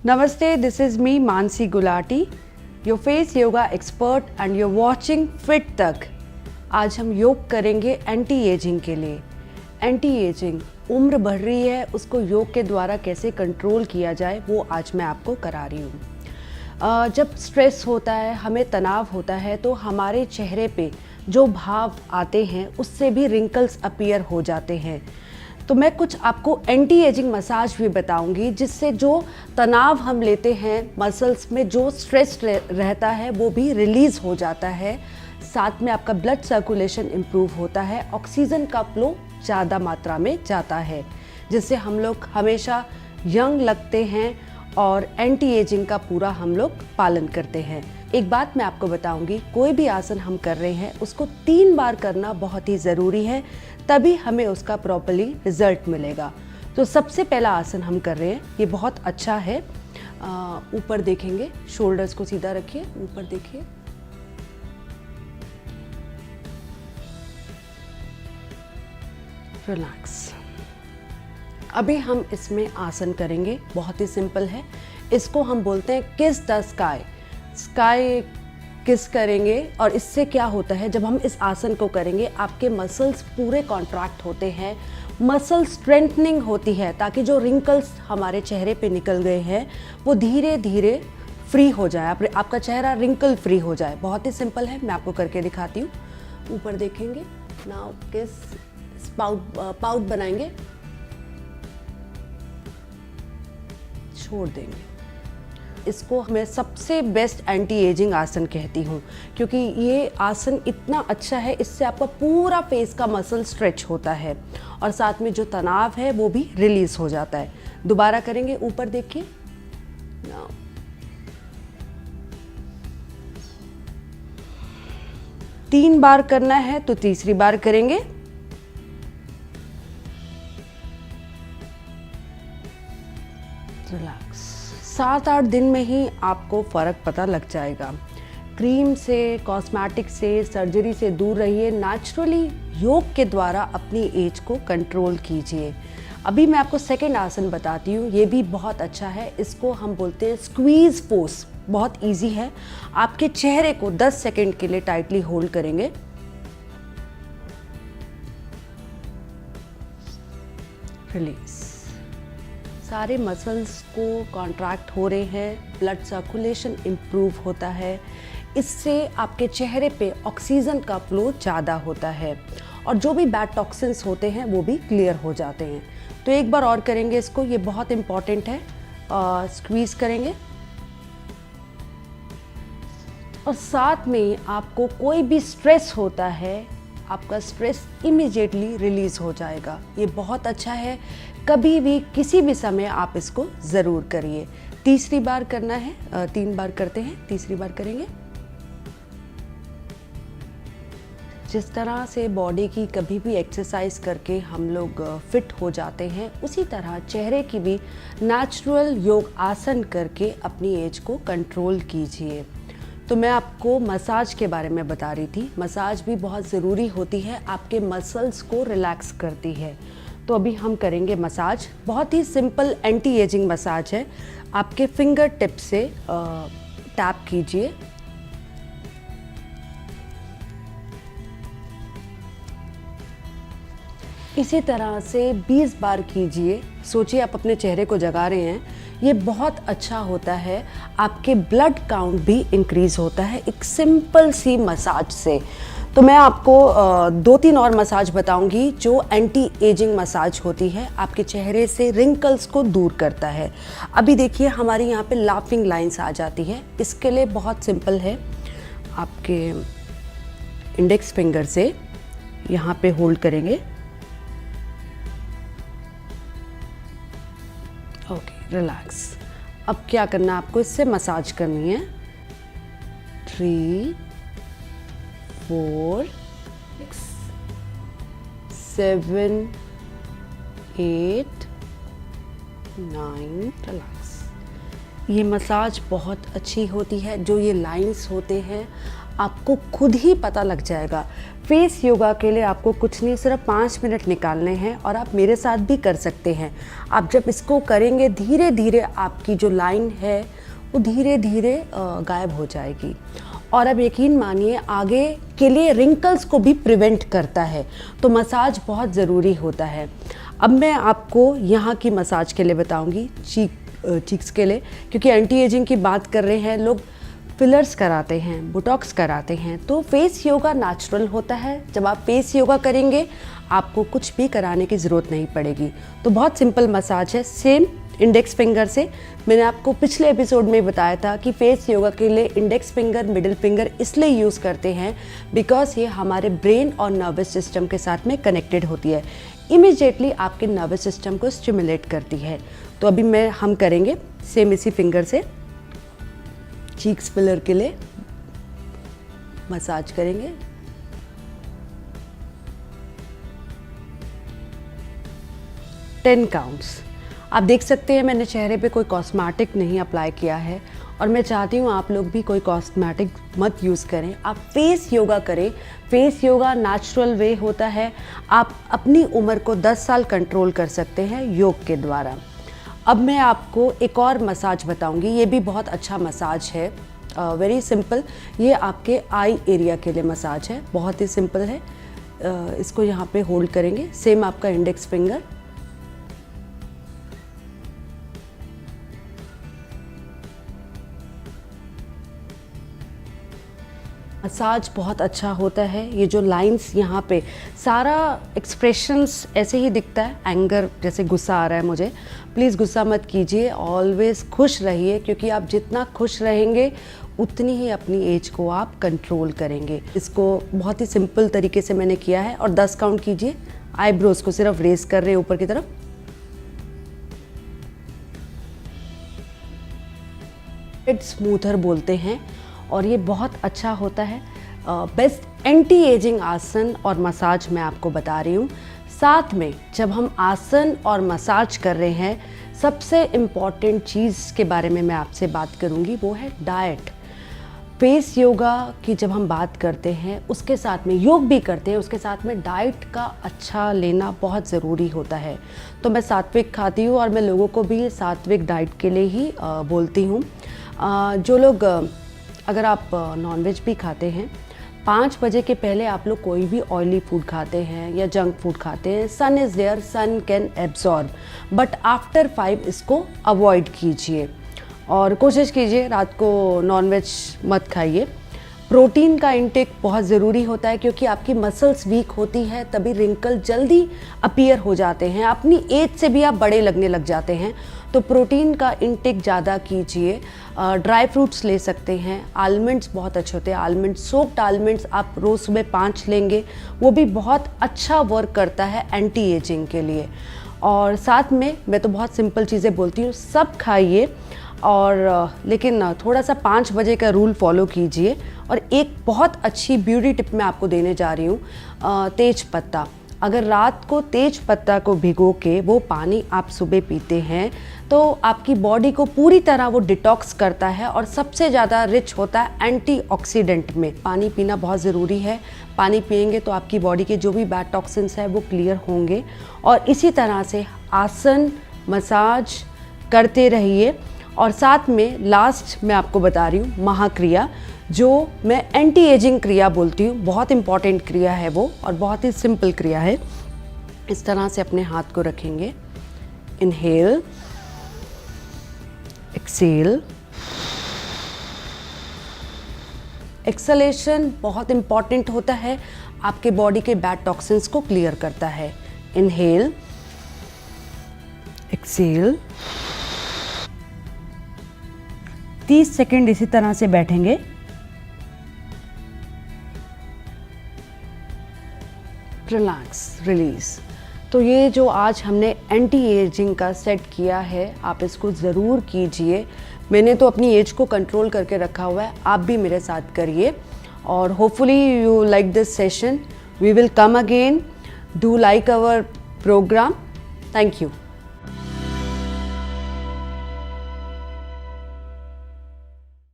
Namaste, this is me Mansi Gulati, your face yoga expert and you're watching Fit तक। आज हम योग करेंगे एंटी एजिंग के लिए। एंटी एजिंग, उम्र बढ़ रही है, उसको योग के द्वारा कैसे कंट्रोल किया जाए वो आज मैं आपको करा रही हूँ। जब स्ट्रेस होता है, हमें तनाव होता है तो हमारे चेहरे पे जो भाव आते हैं उससे भी रिंकल्स अपीयर हो जाते हैं। तो मैं कुछ आपको एंटी एजिंग मसाज भी बताऊंगी जिससे जो तनाव हम लेते हैं, मसल्स में जो स्ट्रेस रहता है वो भी रिलीज़ हो जाता है। साथ में आपका ब्लड सर्कुलेशन इम्प्रूव होता है, ऑक्सीजन का फ्लो ज़्यादा मात्रा में जाता है, जिससे हम लोग हमेशा यंग लगते हैं और एंटी एजिंग का पूरा हम लोग पालन करते हैं। एक बात मैं आपको बताऊंगी, कोई भी आसन हम कर रहे हैं उसको 3 बार करना बहुत ही ज़रूरी है, तभी हमें उसका प्रॉपर्ली रिजल्ट मिलेगा। तो सबसे पहला आसन हम कर रहे हैं, ये बहुत अच्छा है। ऊपर देखेंगे, शोल्डर्स को सीधा रखिए, ऊपर देखिए, रिलैक्स। अभी हम इसमें आसन करेंगे, बहुत ही सिंपल है। इसको हम बोलते हैं किस द स्काई। स्काई किस करेंगे और इससे क्या होता है, जब हम इस आसन को करेंगे आपके मसल्स पूरे कॉन्ट्रैक्ट होते हैं, मसल स्ट्रेंथनिंग होती है ताकि जो रिंकल्स हमारे चेहरे पे निकल गए हैं वो धीरे धीरे फ्री हो जाए, आपका चेहरा रिंकल फ्री हो जाए। बहुत ही सिंपल है, मैं आपको करके दिखाती हूँ। ऊपर देखेंगे, नाउ किस पाउट बनाएंगे, छोड़ देंगे। इसको मैं सबसे बेस्ट एंटी एजिंग आसन कहती हूँ क्योंकि ये आसन इतना अच्छा है, इससे आपका पूरा फेस का मसल स्ट्रेच होता है और साथ में जो तनाव है वो भी रिलीज हो जाता है। दोबारा करेंगे, ऊपर देखिए, 3 बार करना है तो तीसरी बार करेंगे। रिलैक्स। 7-8 दिन में ही आपको फ़र्क पता लग जाएगा। क्रीम से, कॉस्मेटिक से, सर्जरी से दूर रहिए, नेचुरली योग के द्वारा अपनी एज को कंट्रोल कीजिए। अभी मैं आपको सेकेंड आसन बताती हूँ, ये भी बहुत अच्छा है। इसको हम बोलते हैं स्क्वीज़ पोज। बहुत इजी है। आपके चेहरे को 10 सेकेंड के लिए टाइटली होल्ड करेंगे, रिलीज। सारे मसल्स को कॉन्ट्रैक्ट हो रहे हैं, ब्लड सर्कुलेशन इम्प्रूव होता है, इससे आपके चेहरे पे ऑक्सीजन का फ्लो ज़्यादा होता है और जो भी बैड टॉक्सिन्स होते हैं वो भी क्लियर हो जाते हैं। तो एक बार और करेंगे इसको, ये बहुत इम्पॉर्टेंट है। स्क्वीज़ करेंगे और साथ में आपको कोई भी स्ट्रेस होता है, आपका स्ट्रेस इमीडिएटली रिलीज़ हो जाएगा। ये बहुत अच्छा है, कभी भी किसी भी समय आप इसको ज़रूर करिए। तीसरी बार करना है, 3 बार करते हैं, तीसरी बार करेंगे। जिस तरह से बॉडी की कभी भी एक्सरसाइज करके हम लोग फिट हो जाते हैं, उसी तरह चेहरे की भी नेचुरल योग आसन करके अपनी एज को कंट्रोल कीजिए। तो मैं आपको मसाज के बारे में बता रही थी। मसाज भी बहुत ज़रूरी होती है, आपके मसल्स को रिलैक्स करती है। तो अभी हम करेंगे मसाज। बहुत ही सिंपल एंटी एजिंग मसाज है। आपके फिंगर टिप से टैप कीजिए, इसी तरह से 20 बार कीजिए। सोचिए आप अपने चेहरे को जगा रहे हैं, ये बहुत अच्छा होता है। आपके ब्लड काउंट भी इंक्रीज होता है एक सिंपल सी मसाज से। तो मैं आपको 2-3 और मसाज बताऊंगी जो एंटी एजिंग मसाज होती है, आपके चेहरे से रिंकल्स को दूर करता है। अभी देखिए हमारी यहाँ पे लाफिंग लाइंस आ जाती है, इसके लिए बहुत सिंपल है। आपके इंडेक्स फिंगर से यहाँ पे होल्ड करेंगे, ओके, रिलैक्स। अब क्या करना है आपको, इससे मसाज करनी है। 3, 4, 7, 8, 9, रिलैक्स। ये मसाज बहुत अच्छी होती है। जो ये लाइंस होते हैं आपको खुद ही पता लग जाएगा। फेस योगा के लिए आपको कुछ नहीं, सिर्फ 5 मिनट निकालने हैं और आप मेरे साथ भी कर सकते हैं। आप जब इसको करेंगे धीरे धीरे आपकी जो लाइन है वो धीरे धीरे गायब हो जाएगी। और अब यकीन मानिए आगे के लिए रिंकल्स को भी प्रिवेंट करता है, तो मसाज बहुत ज़रूरी होता है। अब मैं आपको यहाँ की मसाज के लिए बताऊँगी, चीक्स के लिए, क्योंकि एंटी एजिंग की बात कर रहे हैं, लोग फिलर्स कराते हैं, बोटॉक्स कराते हैं, तो फेस योगा नेचुरल होता है। जब आप फेस योगा करेंगे आपको कुछ भी कराने की ज़रूरत नहीं पड़ेगी। तो बहुत सिंपल मसाज है, सेम इंडेक्स फिंगर से। मैंने आपको पिछले एपिसोड में बताया था कि फेस योगा के लिए इंडेक्स फिंगर, मिडिल फिंगर इसलिए यूज़ करते हैं बिकॉज ये हमारे ब्रेन और नर्वस सिस्टम के साथ में कनेक्टेड होती है, इमीडिएटली आपके नर्वस सिस्टम को स्टिमुलेट करती है। तो अभी हम करेंगे सेम इसी फिंगर से चीक्स फिलर के लिए मसाज करेंगे। Ten counts. आप देख सकते हैं मैंने चेहरे पे कोई कॉस्मेटिक नहीं अप्लाई किया है और मैं चाहती हूँ आप लोग भी कोई कॉस्मेटिक मत यूज़ करें, आप फेस योगा करें। फेस योगा नेचुरल वे होता है, आप अपनी उम्र को 10 साल कंट्रोल कर सकते हैं योग के द्वारा। अब मैं आपको एक और मसाज बताऊंगी, ये भी बहुत अच्छा मसाज है, वेरी सिंपल। ये आपके आई एरिया के लिए मसाज है, बहुत ही सिंपल है। इसको यहाँ पे होल्ड करेंगे, सेम आपका इंडेक्स फिंगर। मसाज बहुत अच्छा होता है। ये जो लाइंस यहाँ पे सारा एक्सप्रेशंस ऐसे ही दिखता है, एंगर जैसे गुस्सा आ रहा है मुझे, प्लीज़ गुस्सा मत कीजिए, ऑलवेज खुश रहिए, क्योंकि आप जितना खुश रहेंगे उतनी ही अपनी एज को आप कंट्रोल करेंगे। इसको बहुत ही सिंपल तरीके से मैंने किया है और 10 काउंट कीजिए। आईब्रोज को सिर्फ रेस कर रहे हैं ऊपर की तरफ। स्मूथर बोलते हैं और ये बहुत अच्छा होता है। बेस्ट एंटी एजिंग आसन और मसाज मैं आपको बता रही हूँ। साथ में जब हम आसन और मसाज कर रहे हैं, सबसे इम्पॉर्टेंट चीज़ के बारे में मैं आपसे बात करूँगी, वो है डाइट। फेस योगा की जब हम बात करते हैं, उसके साथ में योग भी करते हैं, उसके साथ में डाइट का अच्छा लेना बहुत ज़रूरी होता है। तो मैं सात्विक खाती हूँ और मैं लोगों को भी सात्विक डाइट के लिए ही बोलती हूँ। जो लोग अगर आप नॉनवेज भी खाते हैं, 5 बजे के पहले आप लोग कोई भी ऑयली फूड खाते हैं या जंक फूड खाते हैं, sun is there, sun can absorb, but after 5 इसको अवॉइड कीजिए और कोशिश कीजिए रात को नॉनवेज मत खाइए। प्रोटीन का इंटेक बहुत ज़रूरी होता है, क्योंकि आपकी मसल्स वीक होती है तभी रिंकल जल्दी अपीयर हो जाते हैं, अपनी एज से भी आप बड़े लगने लग जाते हैं। तो प्रोटीन का इंटेक ज़्यादा कीजिए। ड्राई फ्रूट्स ले सकते हैं, आलमंड्स बहुत अच्छे होते हैं, आलमंड, सोक्ड आलमंड्स आप रोज़ सुबह 5 लेंगे, वो भी बहुत अच्छा वर्क करता है एंटी एजिंग के लिए। और साथ में मैं तो बहुत सिंपल चीज़ें बोलती हूँ, सब खाइए और लेकिन थोड़ा सा 5 बजे का रूल फॉलो कीजिए। और एक बहुत अच्छी ब्यूटी टिप मैं आपको देने जा रही हूँ, तेज पत्ता। अगर रात को तेज पत्ता को भिगो के वो पानी आप सुबह पीते हैं तो आपकी बॉडी को पूरी तरह वो डिटॉक्स करता है और सबसे ज़्यादा रिच होता है एंटीऑक्सीडेंट में। पानी पीना बहुत ज़रूरी है, पानी पिएंगे तो आपकी बॉडी के जो भी बैड टॉक्सिन्स है वो क्लियर होंगे। और इसी तरह से आसन, मसाज करते रहिए। और साथ में लास्ट मैं आपको बता रही हूँ महाक्रिया, जो मैं एंटी एजिंग क्रिया बोलती हूँ। बहुत इंपॉर्टेंट क्रिया है वो और बहुत ही सिंपल क्रिया है। इस तरह से अपने हाथ को रखेंगे, इनहेल, एक्सेल, एक्सलेशन बहुत इंपॉर्टेंट होता है, आपके बॉडी के बैड टॉक्सिन्स को क्लियर करता है। इनहेल, एक्सेल, 30 सेकेंड इसी तरह से बैठेंगे। Relax, release. तो ये जो आज हमने एंटी एजिंग का सेट किया है, आप इसको ज़रूर कीजिए। मैंने तो अपनी एज को कंट्रोल करके रखा हुआ है, आप भी मेरे साथ करिए। और hopefully you like this session. We will come again. Do like our programme. Thank you.